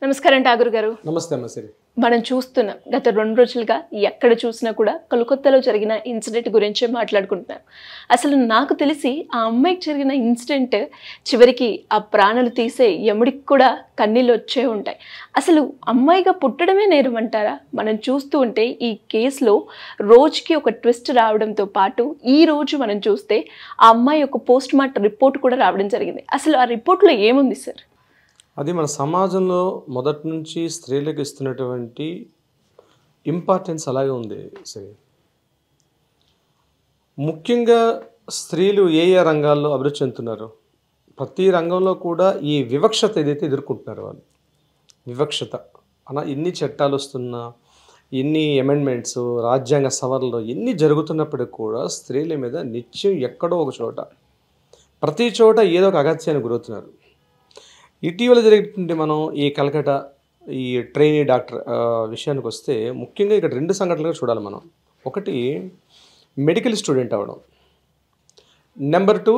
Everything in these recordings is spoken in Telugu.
నమస్కారం ఠాగూర్ గారు. నమస్తే అమ్మ సిరి. మనం చూస్తున్నాం గత 2 రోజులుగా ఎక్కడ చూసినా కూడా కోల్కతాలో జరిగిన ఇన్సిడెంట్ గురించే మాట్లాడుకుంటున్నాం. అసలు నాకు తెలిసి ఆ అమ్మాయికి జరిగిన ఇన్సిడెంట్ చివరికి ఆ ప్రాణాలు తీసే యముడికి కూడా కన్నీళ్ళు వచ్చే ఉంటాయి. అసలు అమ్మాయిగా పుట్టడమే నేరం అంటారా? మనం చూస్తూ ఉంటే ఈ కేసులో రోజుకి ఒక ట్విస్ట్ రావడంతో పాటు ఈ రోజు మనం చూస్తే ఆ అమ్మాయి ఒక పోస్ట్ మార్టం రిపోర్ట్ కూడా రావడం జరిగింది. అసలు ఆ రిపోర్ట్లో ఏముంది సార్? అది మన సమాజంలో మొదటి నుంచి స్త్రీలకు ఇస్తున్నటువంటి ఇంపార్టెన్స్ అలాగే ఉంది సరే. ముఖ్యంగా స్త్రీలు ఏ రంగాల్లో అభివృద్ధి చెందుతున్నారు, ప్రతి రంగంలో కూడా ఈ వివక్షత ఏదైతే ఎదుర్కొంటున్నారు వాళ్ళు, వివక్షత అలా ఎన్ని చట్టాలు వస్తున్నా, ఎన్ని అమెండ్మెంట్స్, రాజ్యాంగ సవరణలు ఎన్ని జరుగుతున్నప్పటికీ కూడా స్త్రీల మీద నిత్యం ఎక్కడో ఒక చోట, ప్రతి చోట ఏదో ఒక అగత్యానికి గురవుతున్నారు. ఇటీవల జరిగినటువంటి మనం ఈ కలకటా ఈ ట్రైనీ డాక్టర్ విషయానికి వస్తే ముఖ్యంగా ఇక్కడ 2 సంఘటనలుగా చూడాలి మనం. ఒకటి మెడికల్ స్టూడెంట్ అవ్వడం, నెంబర్ 2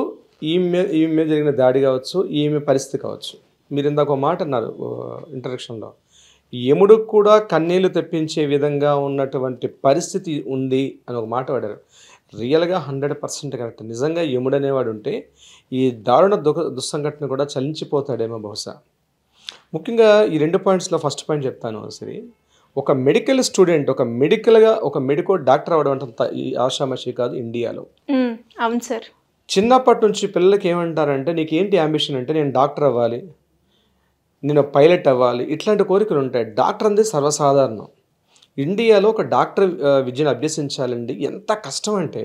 ఈమె జరిగిన దాడి కావచ్చు, ఈమె పరిస్థితి కావచ్చు. మీరు ఇందాక ఒక మాట అన్నారు ఇంట్రడక్షన్లో, యముడు కూడా కన్నీళ్లు తెప్పించే విధంగా ఉన్నటువంటి పరిస్థితి ఉంది అని ఒక మాట వాడారు. రియల్గా 100% కరెక్ట్. నిజంగా యముడు అనేవాడు ఉంటే ఈ దారుణ దుస్సంఘటన కూడా చలించిపోతాడేమో బహుశా. ముఖ్యంగా ఈ 2 పాయింట్స్లో ఫస్ట్ పాయింట్ చెప్తాను సరే. ఒక మెడికల్ స్టూడెంట్ ఒక మెడికో డాక్టర్ అవ్వడం అంటే ఈ ఆషామాషి కాదు ఇండియాలో. అవును సార్. చిన్నప్పటి నుంచి పిల్లలకి ఏమంటారంటే, నీకేంటి అంబిషన్ అంటే, నేను డాక్టర్ అవ్వాలి, నేను పైలట్ అవ్వాలి, ఇట్లాంటి కోరికలు ఉంటాయి. డాక్టర్ అనేది సర్వసాధారణం. ఇండియాలో ఒక డాక్టర్ విద్యను అభ్యసించాలండి ఎంత కష్టం అంటే,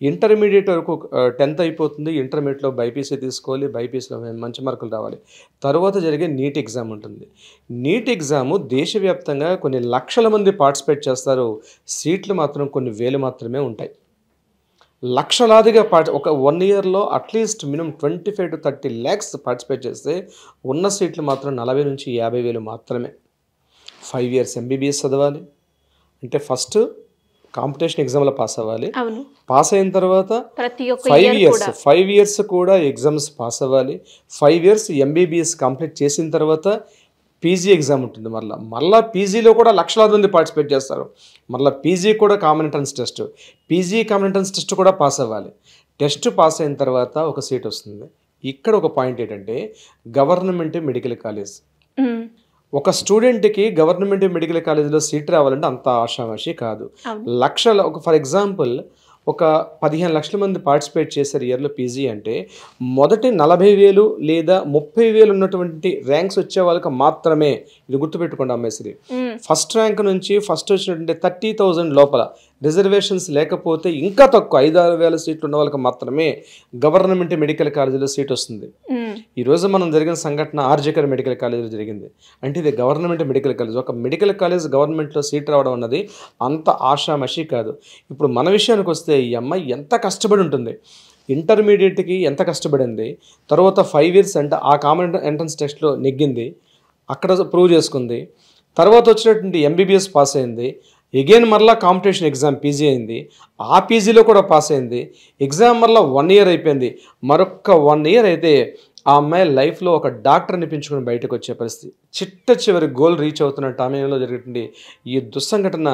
ఇంటర్మీడియట్ వరకు 10th అయిపోతుంది, ఇంటర్మీడియట్లో బైపీసీ తీసుకోవాలి, బైపీసీలో మంచి మార్కులు రావాలి, తర్వాత జరిగే నీట్ ఎగ్జామ్ ఉంటుంది. నీట్ ఎగ్జాము దేశవ్యాప్తంగా కొన్ని లక్షల మంది పార్టిసిపేట్ చేస్తారు, సీట్లు మాత్రం కొన్ని వేలు మాత్రమే ఉంటాయి. లక్షలాదిగా ఒక 1 ఇయర్లో at least minimum 25 to 30 lakhs participate చేస్తే ఉన్న సీట్లు మాత్రం 40 నుంచి 50,000 మాత్రమే. 5 years ఎంబీబీఎస్ చదవాలి అంటే ఫస్ట్ కాంపిటీషన్ ఎగ్జామ్లో పాస్ అవ్వాలి. పాస్ అయిన తర్వాత 5 years కూడా ఎగ్జామ్స్ పాస్ అవ్వాలి. 5 years ఎంబీబీఎస్ కంప్లీట్ చేసిన తర్వాత పీజీ ఎగ్జామ్ ఉంటుంది. మళ్ళీ పీజీలో కూడా లక్షలాది మంది పార్టిసిపేట్ చేస్తారు. మళ్ళీ పీజీ కూడా common entrance test, PG common entrance test కూడా పాస్ అవ్వాలి. టెస్ట్ పాస్ అయిన తర్వాత ఒక సీట్ వస్తుంది. ఇక్కడ ఒక పాయింట్ ఏంటంటే, గవర్నమెంట్ మెడికల్ కాలేజ్, ఒక స్టూడెంట్కి గవర్నమెంట్ మెడికల్ కాలేజీలో సీట్ రావాలంటే అంత ఆషామాషి కాదు. ఫర్ ఎగ్జాంపుల్ ఒక 15 లక్షల మంది పార్టిసిపేట్ చేశారు ఇయర్లో పీజీ అంటే, మొదటి 40,000 లేదా 30,000 ఉన్నటువంటి ర్యాంక్స్ వచ్చే వాళ్ళకి మాత్రమే, ఇది గుర్తుపెట్టుకోండి అమ్మేశ్రీ, ఫస్ట్ ర్యాంక్ నుంచి ఫస్ట్ వచ్చినటువంటి 30,000 లోపల రిజర్వేషన్స్ లేకపోతే ఇంకా తక్కువ 5-6 వేల సీట్లు ఉన్న వాళ్ళకి మాత్రమే గవర్నమెంట్ మెడికల్ కాలేజీలో సీట్ వస్తుంది. ఈరోజు మనం జరిగిన సంఘటన ఆర్జికర్ మెడికల్ కాలేజీలో జరిగింది. అంటే ఇది గవర్నమెంట్ మెడికల్ కాలేజ్. ఒక మెడికల్ కాలేజ్ గవర్నమెంట్లో సీట్ రావడం అన్నది అంత ఆషామషి కాదు. ఇప్పుడు మన విషయానికి వస్తే ఈ అమ్మాయి ఎంత కష్టపడి ఉంటుంది, ఇంటర్మీడియట్కి ఎంత కష్టపడింది, తర్వాత 5 years అంటే ఆ కామన్ ఎంట్రన్స్ టెస్ట్లో నెగ్గింది, అక్కడ ప్రూవ్ చేసుకుంది, తర్వాత వచ్చినటువంటి ఎంబీబీఎస్ పాస్ అయింది, ఎగైన్ మరలా కాంపిటీషన్ ఎగ్జామ్ పీజీ అయింది, ఆ పీజీలో కూడా పాస్ అయింది, ఎగ్జామ్ మరలా 1 year అయిపోయింది, మరొక 1 year అయితే ఆ అమ్మాయి లైఫ్లో ఒక డాక్టర్ అనిపించుకుని బయటకు వచ్చే పరిస్థితి. చివరి గోల్ రీచ్ అవుతున్న సమయంలో జరిగినటువంటి ఈ దుస్సంఘటన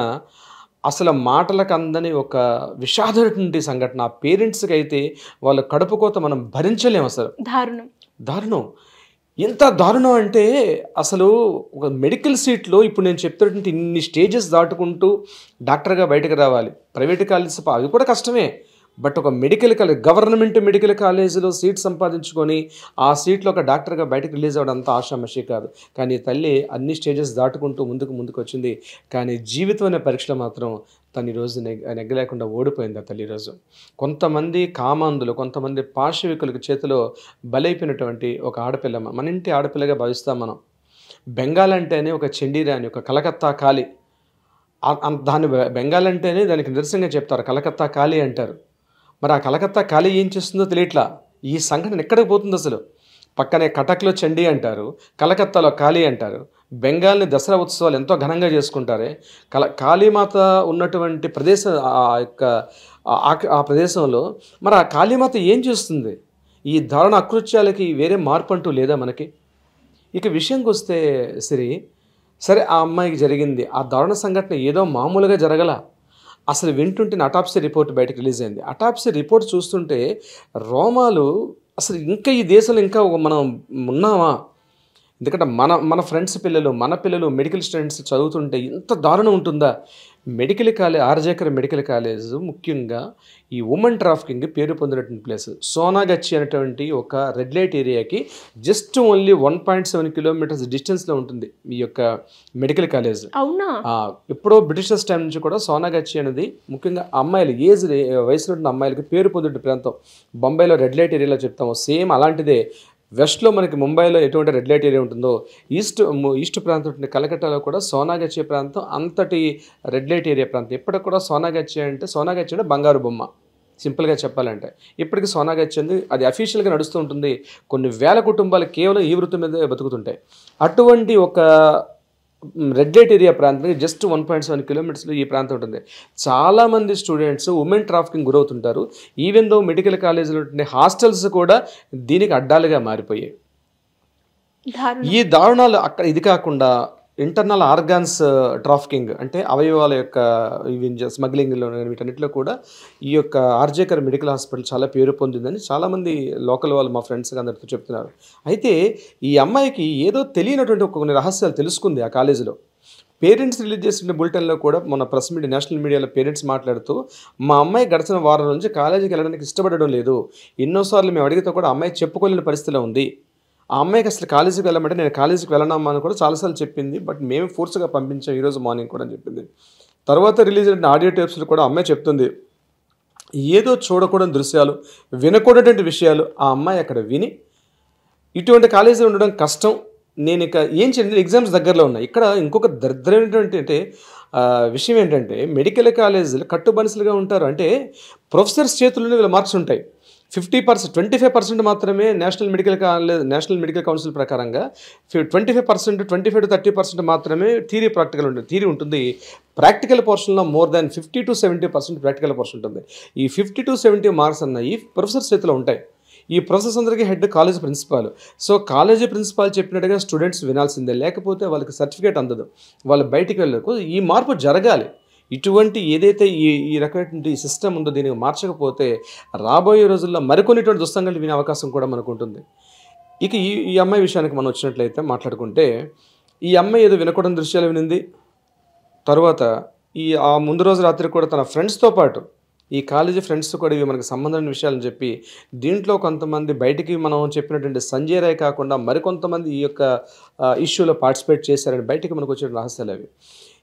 అసలు మాటలకు అందని ఒక విషాదమైనటువంటి సంఘటన. ఆ పేరెంట్స్కి అయితే వాళ్ళ కడుపు కోత మనం భరించలేము. అసలు దారుణం. ఎంత దారుణం అంటే, అసలు ఒక మెడికల్ సీట్లో ఇప్పుడు నేను చెప్తున్నటువంటి ఇన్ని స్టేజెస్ దాటుకుంటూ డాక్టర్గా బయటకు రావాలి. ప్రైవేట్ కాలేజ్ అవి కూడా కష్టమే, బట్ ఒక మెడికల్ కాలేజ్, గవర్నమెంట్ మెడికల్ కాలేజీలో సీట్ సంపాదించుకొని ఆ సీట్లో ఒక డాక్టర్గా బయటకు రిలీజ్ అవ్వడం అంత ఆషామషి కాదు. కానీ తల్లి అన్ని స్టేజెస్ దాటుకుంటూ ముందుకు వచ్చింది. కానీ జీవితం అనే పరీక్షలో మాత్రం తను ఈరోజు నెగ్గలేకుండా ఓడిపోయింది. ఆ తల్లి ఈరోజు కొంతమంది కామాంధులు, కొంతమంది పార్శ్వికులకు చేతిలో బలైపోయినటువంటి ఒక ఆడపిల్ల, మన ఇంటి ఆడపిల్లగా భావిస్తాం మనం. బెంగాల్ అంటేనే ఒక చండీరాణి, ఒక కలకత్తా కాళీ. దాన్ని బెంగాల్ అంటేనే దానికి నిరసనగా చెప్తారు, కలకత్తా కాళీ అంటారు. మరి ఆ కలకత్తా కాళీ ఏం చేస్తుందో తెలియట్లా. ఈ సంఘటన ఎక్కడికి పోతుంది అసలు? పక్కనే కటక్లో చండీ అంటారు, కలకత్తాలో కాళీ అంటారు. బెంగాల్ని దసరా ఉత్సవాలు ఎంతో ఘనంగా చేసుకుంటారే. కాళీమాత ఉన్నటువంటి ప్రదేశం, ఆ ప్రదేశంలో మరి ఆ కాళీమాత ఏం చేస్తుంది? ఈ దారుణ అకృత్యాలకి వేరే మార్పు అంటూ లేదా మనకి? ఇక విషయంకి వస్తే సిరి, సరే ఆ అమ్మాయికి జరిగింది, ఆ దారుణ సంఘటన ఏదో మామూలుగా జరగల. అసలు వింటుంటే అటాప్సీ రిపోర్ట్ బయటకు రిలీజ్ అయింది. అటాప్సీ రిపోర్ట్ చూస్తుంటే రోమాలు, అసలు ఇంకా ఈ దేశంలో ఇంకా మనం ఉన్నామా? ఎందుకంటే మన మన ఫ్రెండ్స్ పిల్లలు, మన పిల్లలు మెడికల్ స్టూడెంట్స్ చదువుతుంటే ఇంత దారుణం ఉంటుందా? Medical college, RG Kar medical college ముఖ్యంగా ఈ ఉమెన్ ట్రాఫికింగ్ పేరు పొందినటువంటి ప్లేస్. సోనాగచ్చి అనేటువంటి ఒక రెడ్ లైట్ ఏరియాకి జస్ట్ ఓన్లీ 1.7 కిలోమీటర్స్ డిస్టెన్స్లో ఉంటుంది ఈ యొక్క మెడికల్ కాలేజ్. అవునా? ఎప్పుడో బ్రిటిషర్స్ టైం నుంచి కూడా సోనాగచ్చి అనేది ముఖ్యంగా అమ్మాయిలు వయసులో ఉన్న అమ్మాయిలకి పేరు పొందిన ప్రాంతం. బొంబాయిలో రెడ్ లైట్ ఏరియాలో చెప్తాము, సేమ్ అలాంటిదే. వెస్ట్లో మనకి ముంబైలో ఎటువంటి రెడ్ లైట్ ఏరియా ఉంటుందో, ఈస్ట్ ప్రాంతం ఉంటుంది. కలకట్టాలో కూడా సోనాగచ్చి ప్రాంతం అంతటి రెడ్ లైట్ ఏరియా ప్రాంతం. ఇప్పటికి కూడా సోనాగచ్చి అంటే బంగారు బొమ్మ, సింపుల్గా చెప్పాలంటే. ఇప్పటికీ సోనాగచ్చి అనేది అది అఫీషియల్గా నడుస్తూ ఉంటుంది. కొన్ని వేల కుటుంబాలు కేవలం ఈ వృత్తి మీద బతుకుతుంటాయి. అటువంటి ఒక రెడ్ లైట్ ఏరియా ప్రాంతానికి జస్ట్ 1.7 కిలోమీటర్స్లో ఈ ప్రాంతం ఉంటుంది. చాలామంది స్టూడెంట్స్ ఉమెన్ ట్రాఫికింగ్ గురవుతుంటారు. ఈవెన్ దో మెడికల్ కాలేజీలో ఉండే హాస్టల్స్ కూడా దీనికి అడ్డాలుగా మారిపోయాయి. ఈ దారుణాలు అక్కడ ఇది కాకుండా ఇంటర్నల్ ఆర్గాన్స్ ట్రాఫికింగ్, అంటే అవయవాల యొక్క స్మగ్లింగ్లో వీటన్నిటిలో కూడా ఈ యొక్క ఆర్జేకర్ మెడికల్ హాస్పిటల్ చాలా పేరు పొందిందని చాలామంది లోకల్ వాళ్ళు మా ఫ్రెండ్స్ అందరితో చెప్తున్నారు. అయితే ఈ అమ్మాయికి ఏదో తెలియనటువంటి కొన్ని రహస్యాలు తెలుసుకుంది ఆ కాలేజీలో. పేరెంట్స్ రిలీజ్ చేసిన బులెటిన్లో కూడా మన ప్రెస్ మీడియా, నేషనల్ మీడియాలో పేరెంట్స్ మాట్లాడుతూ, మా అమ్మాయి గడిచిన వారం నుంచి కాలేజీకి వెళ్ళడానికి ఇష్టపడడం లేదు, ఎన్నోసార్లు మేము అడిగితే కూడా అమ్మాయి చెప్పుకోలేని పరిస్థితిలో ఉంది, ఆ అమ్మాయికి అసలు కాలేజీకి వెళ్ళమంటే నేను కాలేజీకి వెళ్ళనమ్మా అని కూడా చాలాసార్లు చెప్పింది. బట్ మేము ఫోర్స్గా పంపించాం ఈరోజు మార్నింగ్ కూడా అని చెప్పింది. తర్వాత రిలీజ్ అయిన ఆడియో టేప్స్లో కూడా అమ్మాయి చెప్తుంది, ఏదో చూడకూడని దృశ్యాలు, వినకూడనటువంటి విషయాలు ఆ అమ్మాయి అక్కడ విని, ఇటువంటి కాలేజీలో ఉండడం కష్టం, నేను ఇక ఏం చేయండి, ఎగ్జామ్స్ దగ్గరలో ఉన్నాయి. ఇక్కడ ఇంకొక దరిద్రమైనటువంటి విషయం ఏంటంటే, మెడికల్ కాలేజీలు కట్టుబనిసలుగా ఉంటారు. అంటే ప్రొఫెసర్స్ చేతుల్లోనే వీళ్ళ మార్క్స్ ఉంటాయి. 50%, 25% మాత్రమే నేషనల్ మెడికల్ కౌన్సిల్ ప్రకారంగా 25%, 25 to 30% మాత్రమే ప్రాక్టికల్ ఉంటుంది. థియరీ ఉంటుంది. ప్రాక్టికల్ పోర్షన్లో more than 50 to 70% practical portion ఉంటుంది. ఈ 50 to 70 మార్క్స్ అన్నవి ప్రొఫెసర్ చేతిలో ఉంటాయి. ఈ ప్రొఫెసర్స్ అందరికీ head college principal. So college principal చెప్పినట్టుగా స్టూడెంట్స్ వినాల్సిందే, లేకపోతే వాళ్ళకి సర్టిఫికేట్ అందదు, వాళ్ళు బయటికి వెళ్ళకు. ఈ మార్పు జరగాలి. ఇటువంటి ఏదైతే ఈ రకమైనటువంటి సిస్టమ్ ఉందో దీనికి మార్చకపోతే రాబోయే రోజుల్లో మరికొన్నిటువంటి దుస్సంగతులు వినే అవకాశం కూడా మనకు ఉంటుంది. ఇక ఈ అమ్మాయి విషయానికి మనం వచ్చినట్లయితే మాట్లాడుకుంటే, ఈ అమ్మాయి ఏదో వినకూడని దృశ్యాలు వినింది. తర్వాత ఆ ముందు రోజు రాత్రి కూడా తన ఫ్రెండ్స్తో పాటు ఈ కాలేజీ ఫ్రెండ్స్ కూడా ఇవి మనకు సంబంధమైన విషయాలని చెప్పి, దీంట్లో కొంతమంది బయటికి మనం చెప్పినటువంటి సంజయ్ రాయ్ కాకుండా మరికొంతమంది ఈ యొక్క ఇష్యూలో పార్టిసిపేట్ చేశారని బయటికి మనకు వచ్చిన రహస్యాలు అవి.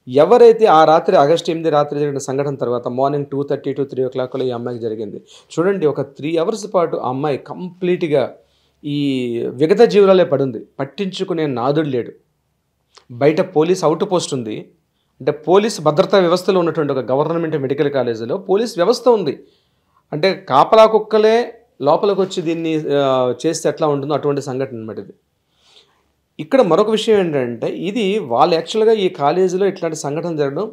ఎవరైతే ఆ రాత్రి ఆగస్టు 8 రాత్రి జరిగిన సంఘటన తర్వాత మార్నింగ్ 2:30 to 3 o'clock ఈ అమ్మాయికి జరిగింది. చూడండి, ఒక 3 hours పాటు ఆ అమ్మాయి కంప్లీట్గా ఈ విగత జీవురాలే పడింది. పట్టించుకునే నాదుడు లేడు. బయట పోలీస్ అవుట్ పోస్ట్ ఉంది. అంటే పోలీస్ భద్రతా వ్యవస్థలో ఉన్నటువంటి ఒక గవర్నమెంట్ మెడికల్ కాలేజీలో పోలీస్ వ్యవస్థ ఉంది. అంటే కాపలా కుక్కలే లోపలికి వచ్చి దీన్ని చేస్తే ఎట్లా ఉంటుందో అటువంటి సంఘటన అన్నమాట ఇది. ఇక్కడ మరొక విషయం ఏంటంటే, ఇది వాళ్ళు యాక్చువల్గా ఈ కాలేజీలో ఇట్లాంటి సంఘటన జరగడం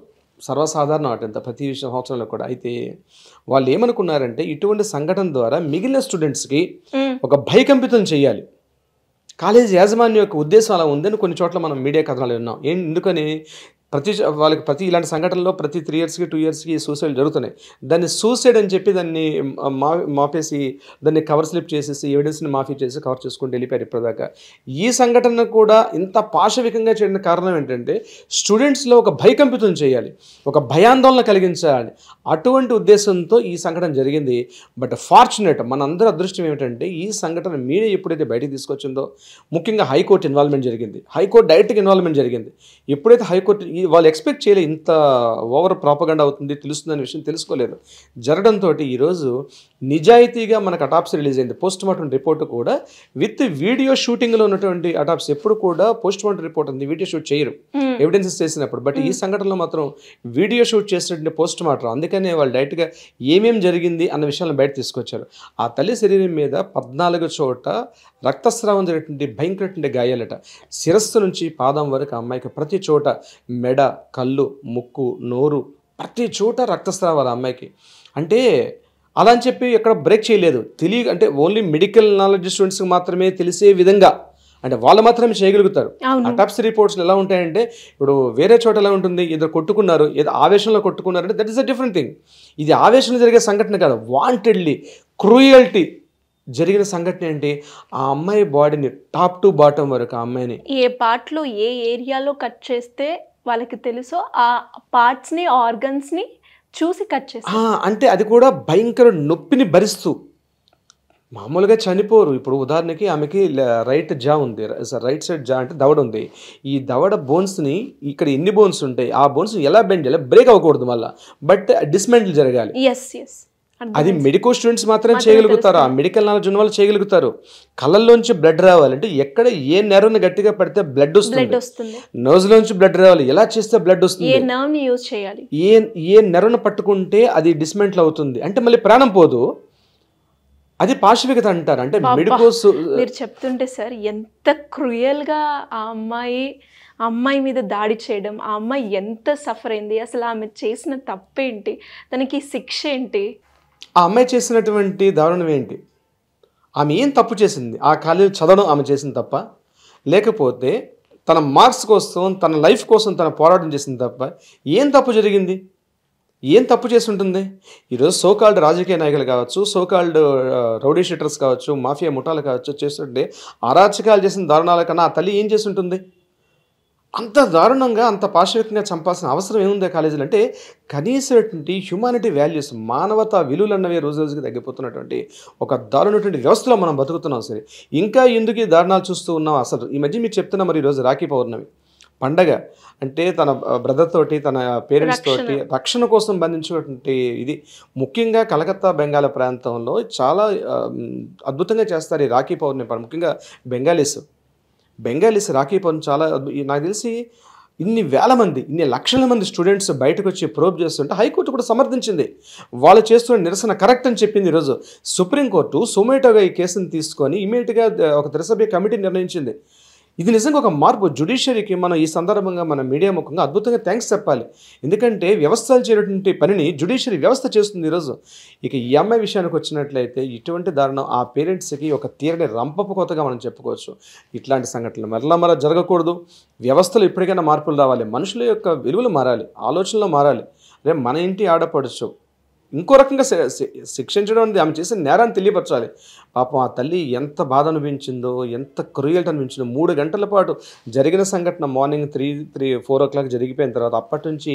సర్వసాధారణం అటంత ప్రతి సంవత్సరంలో కూడా. అయితే వాళ్ళు ఏమనుకున్నారంటే, ఇటువంటి సంఘటన ద్వారా మిగిలిన స్టూడెంట్స్కి ఒక భయకంపితం చేయాలి. కాలేజీ యాజమాన్యం యొక్క ఉద్దేశం అలా ఉందని కొన్ని చోట్ల మనం మీడియా కథనాలు విన్నాం. ఎందుకని ప్రతి ఇలాంటి సంఘటనలో ప్రతి 3 yearsకి 2 yearsకి సూసైడ్ జరుగుతున్నాయి. దాన్ని సూసైడ్ అని చెప్పి దాన్ని మాపేసి దాన్ని కవర్ స్లిప్ చేసేసి ఎవిడెన్స్ని మాఫీ చేసి కవర్ చేసుకుంటూ వెళ్ళిపోయారు ఇప్పటిదాకా. ఈ సంఘటన కూడా ఇంత పాశవికంగా చేయడానికి కారణం ఏంటంటే, స్టూడెంట్స్లో ఒక భయకంపితం చేయాలి, ఒక భయాందోళన కలిగించాలి. అటువంటి ఉద్దేశంతో ఈ సంఘటన జరిగింది. బట్ ఫార్చునేట్ మనందరి అదృష్టం ఏమిటంటే, ఈ సంఘటన మీడియా ఎప్పుడైతే బయటకు తీసుకొచ్చిందో, ముఖ్యంగా హైకోర్టు ఇన్వాల్వ్మెంట్ జరిగింది. హైకోర్టు డైరెక్ట్గా ఇన్వాల్వ్మెంట్ జరిగింది. ఎప్పుడైతే హైకోర్టు వాళ్ళు ఎక్స్పెక్ట్ చేయలేదు ఇంత ఓవర్ ప్రాపగండా అవుతుంది, తెలుస్తుందనే విషయం తెలుసుకోలేదు. జరగడంతో ఈరోజు నిజాయితీగా మనకు అటాప్సీ రిలీజ్ అయింది. పోస్ట్ మార్టం రిపోర్ట్ కూడా విత్ వీడియో షూటింగ్లో ఉన్నటువంటి అటాప్సీ. ఎప్పుడు కూడా పోస్ట్ మార్టం రిపోర్ట్ ఉంది, వీడియో షూట్ చేయరు ఎవిడెన్సెస్ చేసినప్పుడు. బట్ ఈ సంఘటనలో మాత్రం వీడియో షూట్ చేసినటువంటి పోస్ట్ మార్టం. అందుకనే వాళ్ళు డైరెక్ట్గా ఏమేమి జరిగింది అన్న విషయాలను బయట తీసుకొచ్చారు. ఆ తల్లి శరీరం మీద 14 చోట రక్తస్రావం జరిగినటువంటి భయంకరటువంటి గాయాలట. శిరస్సు నుంచి పాదం వరకు ఆ అమ్మాయికి ప్రతి చోట మెడ, కళ్ళు, ముక్కు, నోరు ప్రతి చోట రక్తస్రావాలు అమ్మాయికి. అంటే అలా అని చెప్పి ఎక్కడ బ్రేక్ చేయలేదు. అంటే ఓన్లీ మెడికల్ నాలెడ్జ్ స్టూడెంట్స్కి మాత్రమే తెలిసే విధంగా అంటే వాళ్ళు మాత్రమే చేయగలుగుతారు. అవును. అటాప్సీ రిపోర్ట్స్ ఎలా ఉంటాయంటే ఇప్పుడు వేరే చోట ఎలా ఉంటుంది, ఇద్దరు కొట్టుకున్నారు, ఏదో ఆవేశంలో కొట్టుకున్నారంటే that is a different thing. ఇది ఆవేశంలో జరిగే సంఘటన కాదు, వాంటెడ్లీ క్రూయల్టీ జరిగిన సంఘటన ఏంటి, ఆ అమ్మాయి బాడీని టాప్ టు బాటమ్ వరకు ఆ అమ్మాయిని ఏ పార్ట్లో ఏ ఏరియాలో కట్ చేస్తే వాళ్ళకి తెలుసో ఆ పార్ట్స్ని ఆర్గన్స్ని చూసి కట్ చేస్తారు. అంటే అది కూడా భయంకర నొప్పిని భరిస్తూ, మామూలుగా చనిపోరు. ఇప్పుడు ఉదాహరణకి ఆమెకి రైట్ జా ఉంది, రైట్ సైడ్ జా అంటే దవడ ఉంది. ఈ దవడ బోన్స్ని ఇక్కడ ఎన్ని బోన్స్ ఉంటాయి, ఆ బోన్స్ ఎలా బెండ్ చేయాలి, బ్రేక్ అవ్వకూడదు మళ్ళీ, బట్ డిస్మెంటల్ జరగాలి. ఎస్ ఎస్ అది మెడికల్ స్టూడెంట్స్ మాత్రం చేయగలుగుతారు, ఆ మెడికల్ నాలెడ్జ్ ఉన్న వాళ్ళు చేయగలుగుతారు. కళ్ళల్లోంచి బ్లడ్ రావాలంటే ఎక్కడ ఏ నెర్వ్ని గట్టిగా పడితే బ్లడ్ వస్తుంది, నోజ్లోంచి బ్లడ్ రావాలి, ఎలా చేస్తే బ్లడ్ వస్తుంది, ఏ నర్వ్ని యూజ్ చేయాలి, ఏ నెర్వ్ని పట్టుకుంటే అది డిస్మెంటల్ అవుతుంది అంటే మళ్ళీ ప్రాణం పోదు. అది పాశవికత అంటారు. అంటే మెడికోస్ మీరు చెప్తుంటే సార్ ఎంత క్రూయల్గా ఆ అమ్మాయి మీద దాడి చేయడం, ఆ అమ్మాయి ఎంత సఫర్ అయింది, అసలు ఆమె చేసిన తప్పేంటి, తనకి శిక్ష ఏంటి, ఆ అమ్మాయి చేసినటువంటి దారుణం ఏంటి, ఆమె ఏం తప్పు చేసింది, ఆ కాలేజీ చదవడం ఆమె చేసింది తప్ప, లేకపోతే తన మార్క్స్ కోసం తన లైఫ్ కోసం తన పోరాటం చేసింది తప్ప ఏం తప్పు జరిగింది, ఏం తప్పు చేసి ఉంటుంది? ఈరోజు సోకాల్డ్ రాజకీయ నాయకులు కావచ్చు, సోకాల్డ్ రౌడీ షీటర్స్ కావచ్చు, మాఫియా ముఠాలు కావచ్చు, చేస్తుంటే అరాచకాలు చేసిన దారుణాల కన్నా ఆ తల్లి ఏం చేసి ఉంటుంది? అంత దారుణంగా అంత పాశవికంగా చంపాల్సిన అవసరం ఏముంది కాలేజీలు? అంటే కనీసమైనటువంటి హ్యూమానిటీ వాల్యూస్, మానవతా విలువలు అన్నవి రోజు రోజుకి తగ్గిపోతున్నటువంటి ఒక దారుణటువంటి వ్యవస్థలో మనం బతుకుతున్నాం. సరే, ఇంకా ఎందుకు ఈ దారుణాలు చూస్తూ ఉన్నాం? అసలు ఈ మధ్య మీరు చెప్తున్నా, మరి ఈరోజు రాఖీ పౌర్ణమి పండగ అంటే తన బ్రదర్ తోటి తన పేరెంట్స్ తోటి రక్షణ కోసం బంధించినటువంటి ఇది ముఖ్యంగా కలకత్తా బెంగాల్ ప్రాంతంలో చాలా అద్భుతంగా చేస్తారు ఈ రాఖీ పౌర్ణమి పండుగ. ముఖ్యంగా బెంగాలీస్ రాఖీ పౌర్ణమి చాలా నాకు తెలిసి ఇన్ని వేల మంది, ఇన్ని లక్షల మంది స్టూడెంట్స్ బయటకు వచ్చి ప్రోబ్ చేస్తుంటే హైకోర్టు కూడా సమర్థించింది. వాళ్ళు చేస్తున్న నిరసన కరెక్ట్ అని చెప్పింది. ఈరోజు సుప్రీంకోర్టు సొమేటోగా ఈ కేసును తీసుకొని ఇమీడియట్గా ఒక త్రిసభ్య కమిటీ నిర్ణయించింది. ఇది నిజంగా ఒక మార్పు. జ్యుడిషియరీకి మనం ఈ సందర్భంగా మన మీడియా ముఖంగా అద్భుతంగా థ్యాంక్స్ చెప్పాలి. ఎందుకంటే వ్యవస్థలు చేయటువంటి పనిని జ్యుడిషియరీ వ్యవస్థ చేస్తుంది ఈరోజు. ఇక ఈ అమ్మాయి విషయానికి వచ్చినట్లయితే ఇటువంటి దారుణం ఆ పేరెంట్స్కి ఒక తీరని రంపపు కొత్తగా మనం చెప్పుకోవచ్చు. ఇట్లాంటి సంఘటనలు మరలా జరగకూడదు. వ్యవస్థలు ఇప్పటికైనా మార్పులు రావాలి, మనుషుల యొక్క విలువలు మారాలి, ఆలోచనలు మారాలి. రేపు మన ఇంటి ఆడపడుచు ఇంకో రకంగా శిక్షించడం అనేది ఆమె చేసిన నేరాన్ని తెలియపరచాలి. పాపం ఆ తల్లి ఎంత బాధ అనిపించిందో, ఎంత క్రూయల్టీ అనిపించిందో. 3 గంటల పాటు జరిగిన సంఘటన మార్నింగ్ 3-4 o'clock జరిగిపోయిన తర్వాత అప్పటి నుంచి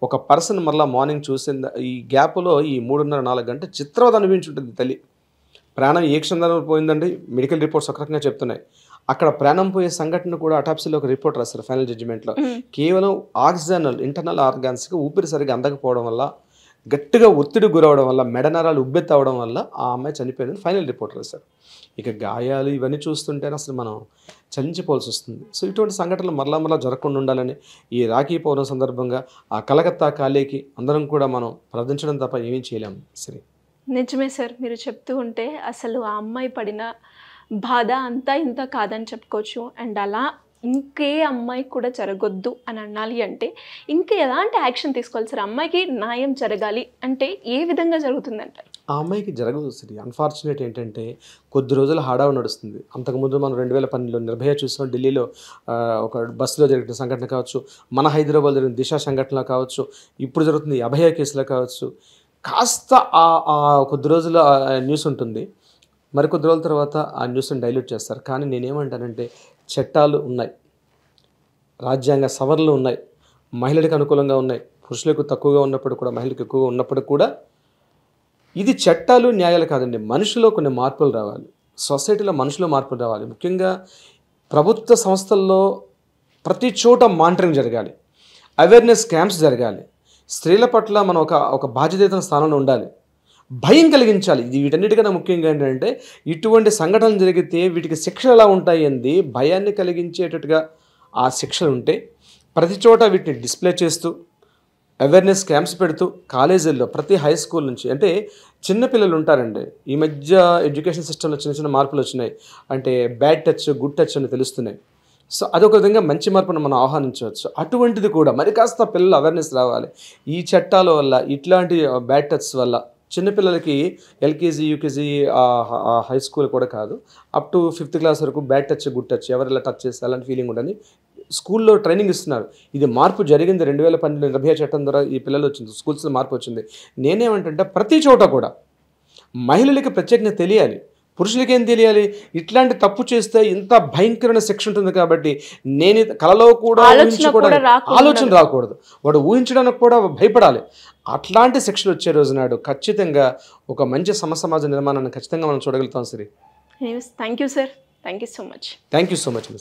ఒక పర్సన్ మరలా మార్నింగ్ చూసింది. ఈ గ్యాప్లో ఈ 3.5-4 గంటల చిత్రవద అనిపించుంటుంది తల్లి. ప్రాణం ఏ క్షణంలో పోయిందండి, మెడికల్ రిపోర్ట్స్ ఒక రకంగా చెప్తున్నాయి. అక్కడ ప్రాణం పోయే సంఘటన కూడా అటాప్సీలో ఒక రిపోర్ట్ రాస్తారు ఫైనల్ జడ్జిమెంట్లో. కేవలం ఆక్సిజన్ ఇంటర్నల్ ఆర్గాన్స్కి ఊపిరి సరిగా అందకపోవడం వల్ల, గట్టిగా ఒత్తిడి గురవడం వల్ల, మెడనరాలు ఉబ్బెత్తి అవ్వడం వల్ల ఆ అమ్మాయి చనిపోయిందని ఫైనల్ రిపోర్ట్ రాశారు. ఇక గాయాలు ఇవన్నీ చూస్తుంటేనే అసలు మనం చలించిపోవాల్సి వస్తుంది. సో ఇటువంటి సంఘటనలు మరలా జరగకుండా ఉండాలని ఈ రాఖీ పౌర్ణమి సందర్భంగా ఆ కలకత్తా కాలేకి అందరం కూడా మనం ప్రార్థించడం తప్ప ఏమీ చేయలేము. సరే, నిజమే సార్. మీరు చెప్తూ ఉంటే అసలు ఆ అమ్మాయి పడిన బాధ అంతా ఇంత కాదని చెప్పుకోవచ్చు. అండ్ అలా ఇంకే అమ్మాయికి కూడా జరగొద్దు అని అనాలి అంటే ఇంకా ఎలాంటి యాక్షన్ తీసుకోవాలి సార్? అమ్మాయికి న్యాయం జరగాలి అంటే ఏ విధంగా జరుగుతుందంటారు? ఆ అమ్మాయికి జరగదు సరే. అన్ఫార్చునేట్ ఏంటంటే కొద్ది రోజులు హడావు నడుస్తుంది. అంతకుముందు మనం 2012లో నిర్భయ చూసాం. ఢిల్లీలో ఒక బస్సులో జరిగిన సంఘటన కావచ్చు, మన హైదరాబాద్ జరిగిన దిశ సంఘటన కావచ్చు, ఇప్పుడు జరుగుతుంది అభయ కేసులో కావచ్చు. కాస్త కొద్ది రోజుల న్యూస్ ఉంటుంది, మరికొద్ది రోజుల తర్వాత ఆ న్యూస్ని డైల్యూట్ చేస్తారు. కానీ నేనేమంటానంటే చట్టాలు ఉన్నాయి, రాజ్యాంగ సవరణలు ఉన్నాయి, మహిళలకు అనుకూలంగా ఉన్నాయి, పురుషులకు తక్కువగా ఉన్నప్పుడు కూడా మహిళలకు ఎక్కువగా ఉన్నప్పుడు కూడా ఇది చట్టాలు న్యాయాలు కాదండి. మనుషులో కొన్ని మార్పులు రావాలి, సొసైటీలో మనుషులో మార్పులు రావాలి. ముఖ్యంగా ప్రభుత్వ సంస్థల్లో ప్రతి చోట మానిటరింగ్ జరగాలి, అవేర్నెస్ క్యాంప్స్ జరగాలి. స్త్రీల పట్ల మనం ఒక బాధ్యత స్థానంలో ఉండాలి, భయం కలిగించాలి. ఇది వీటన్నిటికన్నా ముఖ్యంగా ఏంటంటే ఇటువంటి సంఘటనలు జరిగితే వీటికి శిక్షలు ఎలా ఉంటాయి అంది భయాన్ని కలిగించేటట్టుగా ఆ శిక్షలు ఉంటే ప్రతి చోట వీటిని డిస్ప్లే చేస్తూ అవేర్నెస్ క్యాంప్స్ పెడుతూ కాలేజీల్లో ప్రతి హై స్కూల్ నుంచి, అంటే చిన్నపిల్లలు ఉంటారండి. ఈ మధ్య ఎడ్యుకేషన్ సిస్టంలో చిన్న చిన్న మార్పులు వచ్చినాయి. అంటే బ్యాడ్ టచ్ గుడ్ టచ్ అని తెలుస్తున్నాయి. సో అదొక విధంగా మంచి మార్పును మనం ఆహ్వానించవచ్చు. అటువంటిది కూడా మరి కాస్త పిల్లలు అవేర్నెస్ రావాలి. ఈ చట్టాల వల్ల, ఇట్లాంటి బ్యాడ్ టచ్ వల్ల చిన్నపిల్లలకి ఎల్కేజీ యూకేజీ హై స్కూల్ కూడా కాదు, అప్ టు 5th క్లాస్ వరకు బ్యాడ్ టచ్ గుడ్ టచ్ ఎవరిలా టచ్ చేస్తే అలాంటి ఫీలింగ్ ఉండని స్కూల్లో ట్రైనింగ్ ఇస్తున్నారు. ఇది మార్పు జరిగింది 2012 నిర్భయ చట్టం ద్వారా ఈ పిల్లలు వచ్చింది, స్కూల్స్లో మార్పు వచ్చింది. నేనేమంటే ప్రతి చోట కూడా మహిళలకి ప్రత్యేకంగా తెలియాలి, పురుషులకి ఏం తెలియాలి, ఇట్లాంటి తప్పు చేస్తే ఇంత భయంకరమైన శిక్ష ఉంటుంది కాబట్టి నేను కలలో కూడా ఆలోచన రాకూడదు, వాడు ఊహించడానికి కూడా భయపడాలి. అట్లాంటి శిక్షలు వచ్చే రోజు నాడు ఖచ్చితంగా ఒక మంచి సమాజ నిర్మాణాన్ని ఖచ్చితంగా మనం చూడగలుగుతాం. సరే, thank you sir, thank you so much. Thank you so much.